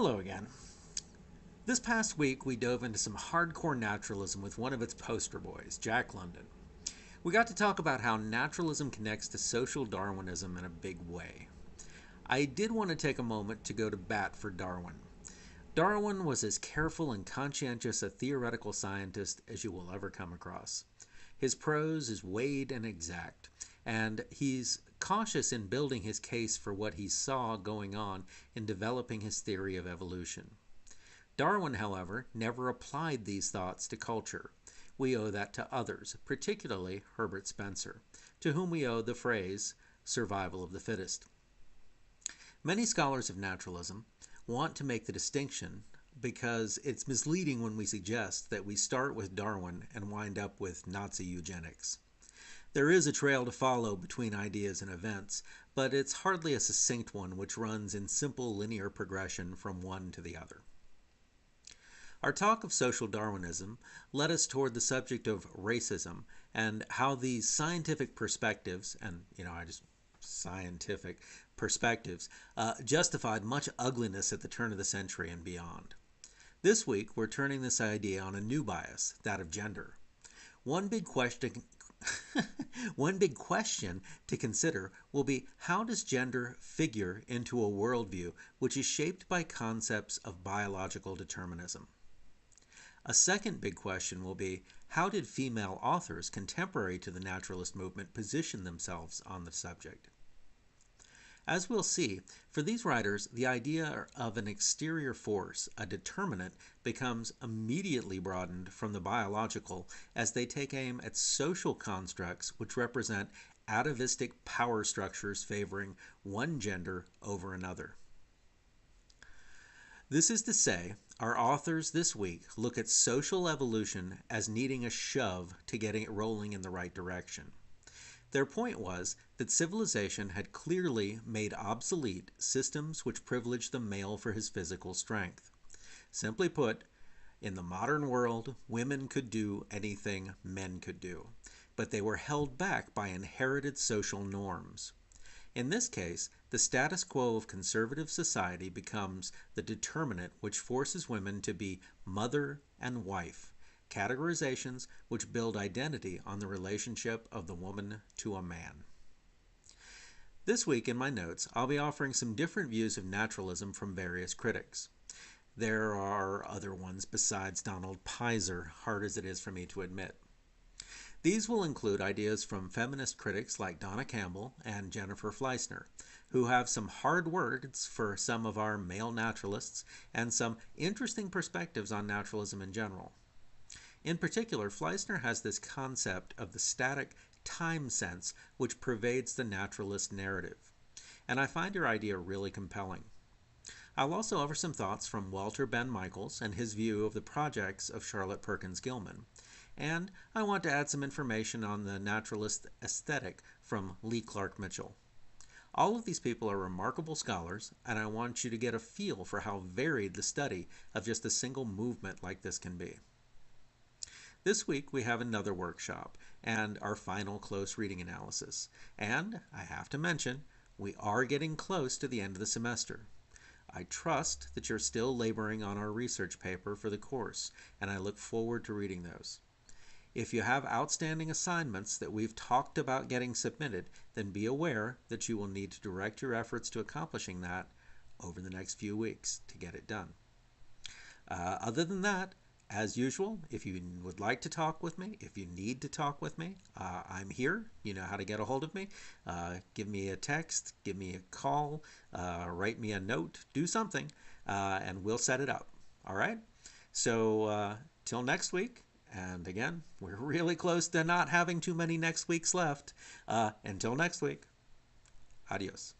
Hello again. This past week we dove into some hardcore naturalism with one of its poster boys, Jack London. We got to talk about how naturalism connects to social Darwinism in a big way. I did want to take a moment to go to bat for Darwin. Darwin was as careful and conscientious a theoretical scientist as you will ever come across. His prose is weighed and exact, and he's cautious in building his case for what he saw going on in developing his theory of evolution. Darwin, however, never applied these thoughts to culture. We owe that to others, particularly Herbert Spencer, to whom we owe the phrase, survival of the fittest. Many scholars of naturalism want to make the distinction because it's misleading when we suggest that we start with Darwin and wind up with Nazi eugenics. There is a trail to follow between ideas and events, but it's hardly a succinct one which runs in simple linear progression from one to the other. Our talk of social Darwinism led us toward the subject of racism and how these scientific perspectives, scientific perspectives, justified much ugliness at the turn of the century and beyond. This week, we're turning this idea on a new bias, that of gender. One big question to consider will be, how does gender figure into a worldview which is shaped by concepts of biological determinism? A second big question will be, how did female authors contemporary to the naturalist movement position themselves on the subject? As we'll see, for these writers, the idea of an exterior force, a determinant, becomes immediately broadened from the biological as they take aim at social constructs which represent atavistic power structures favoring one gender over another. This is to say, our authors this week look at social evolution as needing a shove to getting it rolling in the right direction. Their point was that civilization had clearly made obsolete systems which privileged the male for his physical strength. Simply put, in the modern world, women could do anything men could do, but they were held back by inherited social norms. In this case, the status quo of conservative society becomes the determinant which forces women to be mother and wife, categorizations which build identity on the relationship of the woman to a man. This week in my notes, I'll be offering some different views of naturalism from various critics. There are other ones besides Donald Pizer, hard as it is for me to admit. These will include ideas from feminist critics like Donna Campbell and Jennifer Fleissner, who have some hard words for some of our male naturalists and some interesting perspectives on naturalism in general. In particular, Fleissner has this concept of the static time sense which pervades the naturalist narrative, and I find her idea really compelling. I'll also offer some thoughts from Walter Ben Michaels and his view of the projects of Charlotte Perkins Gilman, and I want to add some information on the naturalist aesthetic from Lee Clark Mitchell. All of these people are remarkable scholars, and I want you to get a feel for how varied the study of just a single movement like this can be. This week we have another workshop and our final close reading analysis, and I have to mention, we are getting close to the end of the semester. I trust that you're still laboring on our research paper for the course, and I look forward to reading those. If you have outstanding assignments that we've talked about getting submitted, then be aware that you will need to direct your efforts to accomplishing that over the next few weeks to get it done. Other than that, as usual, if you would like to talk with me, if you need to talk with me, I'm here. You know how to get a hold of me. Give me a text, give me a call, write me a note, do something, and we'll set it up. All right? So till next week, and again, we're really close to not having too many next weeks left. Until next week, adios.